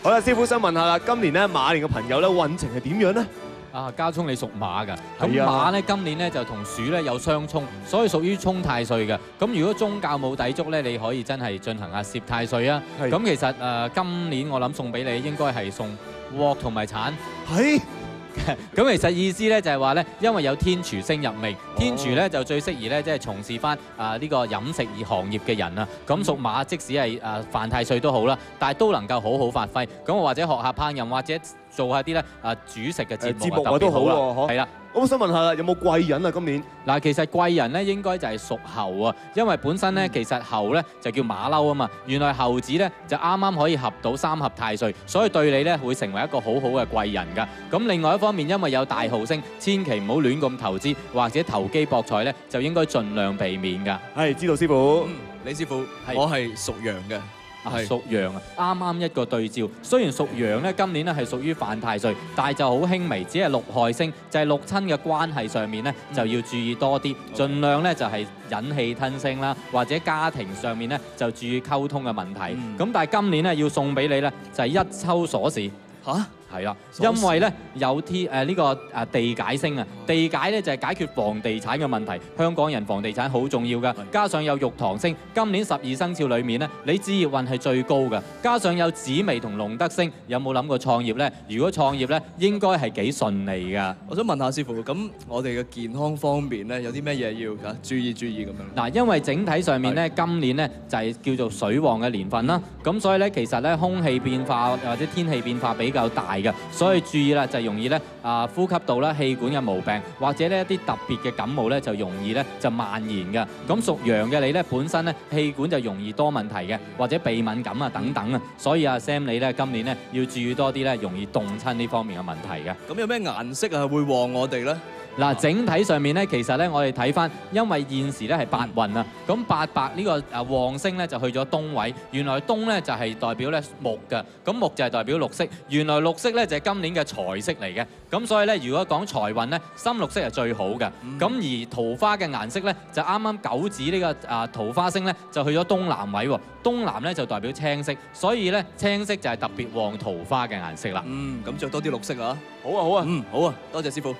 好啦，師傅想問下啦，今年咧馬年嘅朋友咧運程係點樣咧？啊，家聰你屬馬㗎，咁係啊馬咧今年咧就同鼠咧有相沖，所以屬於沖太歲嘅。咁如果宗教冇抵觸咧，你可以真係進行下攝太歲啊。係咁其實今年我諗送俾你應該係送鑊同埋鏟。係咁其實意思咧就係話咧，因為有天廚星入命，天廚咧就最適宜咧即係從事翻呢個飲食行業嘅人啊。咁屬馬即使係犯太歲都好啦，但係都能夠好好發揮。咁或者學下烹飪，或者做下啲咧煮食嘅節目我都好特別啦。喎，係啦。我想問下啦，有冇貴人啊？今年嗱，其實貴人咧應該就係屬猴啊，因為本身咧其實猴咧就叫馬騮啊嘛，原來猴子咧就啱啱可以合到三合太歲，所以對你咧會成為一個好好嘅貴人㗎。咁另外一方面，因為有大號星，千祈唔好亂咁投資或者投機博彩咧，就應該盡量避免㗎。係知道師傅。李師傅，係我係屬羊嘅。係屬羊啊，啱啱一個對照。雖然屬羊咧，今年咧係屬於犯太歲，但係就好輕微，只係六害星，就係六親嘅關係上面咧就要注意多啲，盡量咧就係忍氣吞聲啦，或者家庭上面咧就注意溝通嘅問題。咁但係今年咧要送俾你咧就係一抽鎖匙。嚇？係啦，因為咧有呢個地解星啊，地解咧就係解決房地產嘅問題。香港人房地產好重要㗎，加上有玉堂星，今年12生肖裏面咧，你置業運係最高㗎。加上有紫微同龍德星，有冇諗過創業咧？如果創業咧，應該係幾順利㗎。我想問下師傅，咁我哋嘅健康方面咧，有啲咩嘢要注意咁樣？嗱，因為整體上面咧，今年咧就係叫做水旺嘅年份啦，咁所以咧其實咧空氣變化或者天氣變化比較大嘅，所以注意啦，就容易咧呼吸道啦、氣管嘅毛病，或者呢一啲特別嘅感冒咧就容易咧就蔓延嘅。咁屬羊嘅你咧本身咧氣管就容易多問題嘅，或者鼻敏感啊等等啊，所以Sam 你咧今年咧要注意多啲咧容易凍親呢方面嘅問題嘅。咁有咩顏色係會旺我哋咧？嗱，整體上面咧，其實咧，我哋睇翻，因為現時咧係八運啊，咁八白呢個旺星咧就去咗東位，原來東咧就係代表咧木嘅，咁木就係代表綠色，原來綠色咧就係今年嘅財色嚟嘅，咁所以咧如果講財運咧，深綠色係最好嘅，咁而桃花嘅顏色咧就啱啱九紫呢個桃花星咧就去咗東南位喎，東南咧就代表青色，所以咧青色就係特別旺桃花嘅顏色啦。咁着多啲綠色啊！好啊好啊，好啊，多謝師傅。